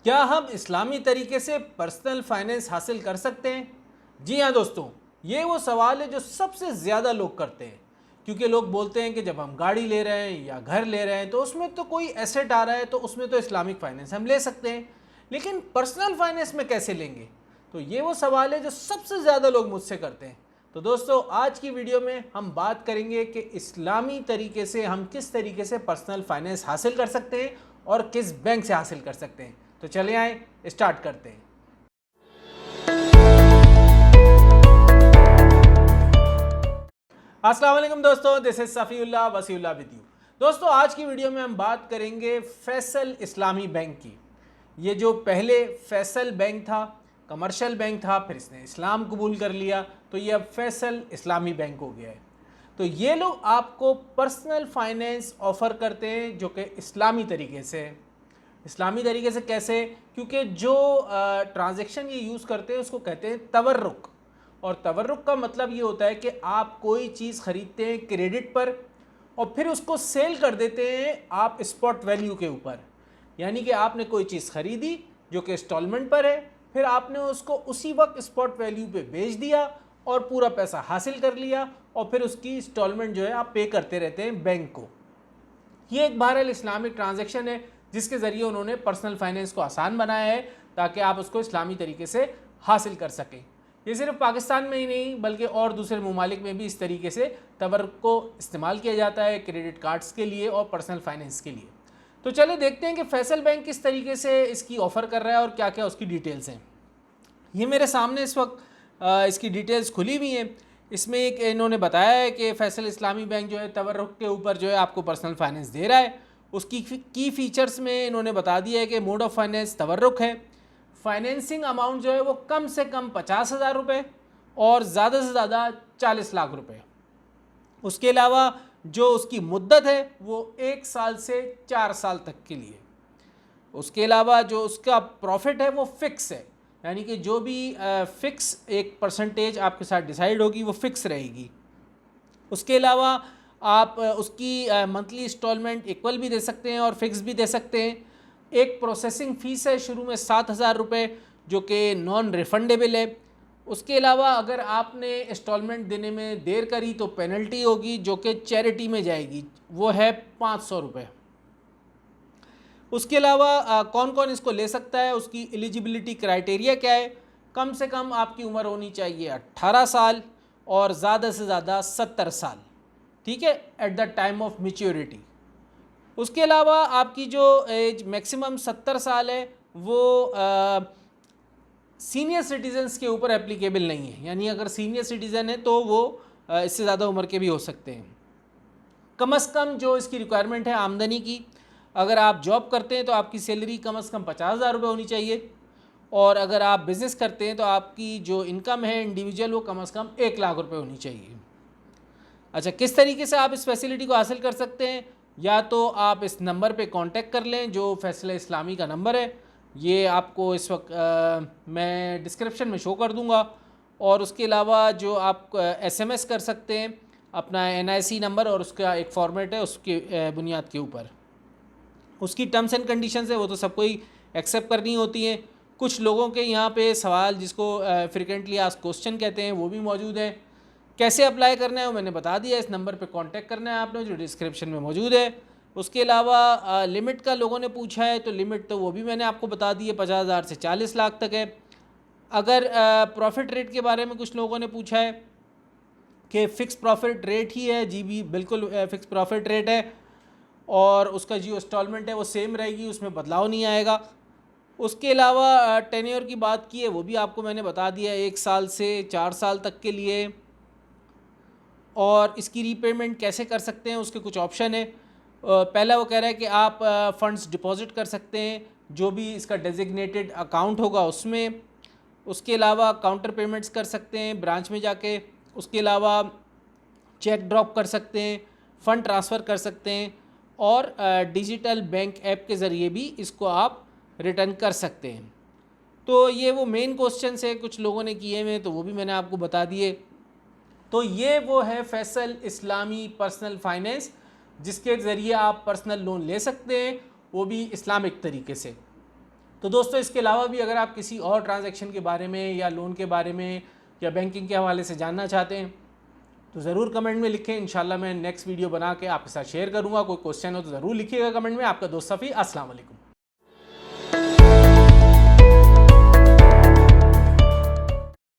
क्या हम इस्लामी तरीके से पर्सनल फाइनेंस हासिल कर सकते हैं? जी हाँ दोस्तों, ये वो सवाल है जो सबसे ज़्यादा लोग करते हैं। क्योंकि लोग बोलते हैं कि जब हम गाड़ी ले रहे हैं या घर ले रहे हैं तो उसमें तो कोई एसेट आ रहा है, तो उसमें तो इस्लामिक फाइनेंस हम ले सकते हैं, लेकिन पर्सनल फाइनेंस में कैसे लेंगे? तो ये वो सवाल है जो सबसे ज़्यादा लोग मुझसे करते हैं। तो दोस्तों, आज की वीडियो में हम बात करेंगे कि इस्लामी तरीके से हम किस तरीके से पर्सनल फाइनेंस हासिल कर सकते हैं और किस बैंक से हासिल कर सकते हैं। तो चले आए, स्टार्ट करते हैं। अस्सलाम वालेकुम दोस्तों, this is Safiullah Wasiullah with you. दोस्तों, आज की वीडियो में हम बात करेंगे फैसल इस्लामी बैंक की। ये जो पहले फैसल बैंक था, कमर्शियल बैंक था, फिर इसने इस्लाम कबूल कर लिया, तो ये अब फैसल इस्लामी बैंक हो गया है। तो ये लोग आपको पर्सनल फाइनेंस ऑफ़र करते हैं जो कि इस्लामी तरीके से है। इस्लामी तरीके से कैसे? क्योंकि जो ट्रांजैक्शन ये यूज़ करते हैं उसको कहते हैं तवर्रुक। और तवर्रुक का मतलब ये होता है कि आप कोई चीज़ ख़रीदते हैं क्रेडिट पर और फिर उसको सेल कर देते हैं आप स्पॉट वैल्यू के ऊपर। यानी कि आपने कोई चीज़ ख़रीदी जो कि इंस्टॉलमेंट पर है, फिर आपने उसको उसी वक्त स्पॉट वैल्यू पे बेच दिया और पूरा पैसा हासिल कर लिया, और फिर उसकी इंस्टॉलमेंट जो है आप पे करते रहते हैं बैंक को। ये एक बहरहाल इस्लामिक ट्रांजैक्शन है जिसके ज़रिए उन्होंने पर्सनल फाइनेंस को आसान बनाया है ताकि आप उसको इस्लामी तरीके से हासिल कर सकें। ये सिर्फ पाकिस्तान में ही नहीं बल्कि और दूसरे ममालिक में भी इस तरीके से तवर्रुक को इस्तेमाल किया जाता है, क्रेडिट कार्ड्स के लिए और पर्सनल फाइनेंस के लिए। तो चलिए देखते हैं कि फैसल बैंक किस तरीके से इसकी ऑफ़र कर रहा है और क्या क्या उसकी डिटेल्स हैं। ये मेरे सामने इस वक्त इसकी डिटेल्स खुली हुई हैं। इसमें एक इन्होंने बताया है कि फैसल इस्लामी बैंक जो है तवर्रुक के ऊपर जो है आपको पर्सनल फाइनेंस दे रहा है। उसकी की फ़ीचर्स में इन्होंने बता दिया है कि मोड ऑफ़ फाइनेंस तवर्रुक है, फाइनेंसिंग अमाउंट जो है वो कम से कम 50,000 रुपये और ज़्यादा से ज़्यादा 40 लाख रुपए। उसके अलावा जो उसकी मुद्दत है वो 1 साल से 4 साल तक के लिए। उसके अलावा जो उसका प्रॉफिट है वो फ़िक्स है, यानी कि जो भी फ़िक्स एक परसेंटेज आपके साथ डिसाइड होगी वो फ़िक्स रहेगी। उसके अलावा आप उसकी मंथली इंस्टॉलमेंट इक्वल भी दे सकते हैं और फिक्स भी दे सकते हैं। एक प्रोसेसिंग फ़ीस है शुरू में 7,000 रुपये जो कि नॉन रिफंडेबल है। उसके अलावा अगर आपने इंस्टॉलमेंट देने में देर करी तो पेनल्टी होगी जो कि चैरिटी में जाएगी, वो है 500 रुपये। उसके अलावा कौन कौन इसको ले सकता है, उसकी एलिजिबिलिटी क्राइटेरिया क्या है? कम से कम आपकी उम्र होनी चाहिए 18 साल और ज़्यादा से ज़्यादा 70 साल, ठीक है, at the time of maturity. उसके अलावा आपकी जो एज मैक्सिमम 70 साल है वो सीनियर सिटीजन्स के ऊपर एप्लीकेबल नहीं है, यानी अगर सीनियर सिटीज़न है तो वो इससे ज़्यादा उम्र के भी हो सकते हैं। कम से कम जो इसकी रिक्वायरमेंट है आमदनी की, अगर आप जॉब करते हैं तो आपकी सैलरी कम से कम 50,000 रुपये होनी चाहिए, और अगर आप बिज़नेस करते हैं तो आपकी जो इनकम है इंडिविजुअल वो कम से कम 1 लाख रुपये होनी चाहिए। अच्छा, किस तरीके से आप इस फैसिलिटी को हासिल कर सकते हैं? या तो आप इस नंबर पे कांटेक्ट कर लें जो फैसल इस्लामी का नंबर है, ये आपको इस वक्त मैं डिस्क्रिप्शन में शो कर दूंगा। और उसके अलावा जो आप SMS कर सकते हैं अपना NIC नंबर, और उसका एक फॉर्मेट है उसके बुनियाद के ऊपर। उसकी टर्म्स एंड कंडीशंस है वो तो सबको ही एक्सेप्ट करनी होती हैं। कुछ लोगों के यहाँ पे सवाल जिसको फ्रिक्वेंटली आस्क्ड क्वेश्चन कहते हैं वो भी मौजूद है। कैसे अप्लाई करना है वो मैंने बता दिया, इस नंबर पे कांटेक्ट करना है आपने जो डिस्क्रिप्शन में मौजूद है। उसके अलावा लिमिट का लोगों ने पूछा है तो लिमिट तो वो भी मैंने आपको बता दी है, 50,000 से 40 लाख तक है। अगर प्रॉफिट रेट के बारे में कुछ लोगों ने पूछा है कि फ़िक्स प्रॉफिट रेट ही है, जी भी बिल्कुल फ़िक्स प्रॉफिट रेट है, और उसका जो इंस्टॉलमेंट है वो सेम रहेगी, उसमें बदलाव नहीं आएगा। उसके अलावा टेन्योर की बात की है वो भी आपको मैंने बता दिया, 1 साल से 4 साल तक के लिए। और इसकी रीपेमेंट कैसे कर सकते हैं उसके कुछ ऑप्शन है। पहला वो कह रहा है कि आप फ़ंड्स डिपॉज़िट कर सकते हैं जो भी इसका डेजिग्नेटेड अकाउंट होगा उसमें। उसके अलावा काउंटर पेमेंट्स कर सकते हैं ब्रांच में जाके। उसके अलावा चेक ड्रॉप कर सकते हैं, फ़ंड ट्रांसफ़र कर सकते हैं, और डिजिटल बैंक ऐप के ज़रिए भी इसको आप रिटर्न कर सकते हैं। तो ये वो मेन क्वेश्चन है कुछ लोगों ने किए हुए, तो वो भी मैंने आपको बता दिए। तो ये वो है फैसल इस्लामी पर्सनल फाइनेंस जिसके ज़रिए आप पर्सनल लोन ले सकते हैं, वो भी इस्लामिक तरीके से। तो दोस्तों इसके अलावा भी अगर आप किसी और ट्रांजैक्शन के बारे में या लोन के बारे में या बैंकिंग के हवाले से जानना चाहते हैं तो ज़रूर कमेंट में लिखें। इंशाल्लाह मैं नेक्स्ट वीडियो बना के आपके साथ शेयर करूँगा। कोई क्वेश्चन हो तो ज़रूर लिखिएगा कमेंट में। आपका दोस्त सफ़ी, अस्सलाम वालेकुम।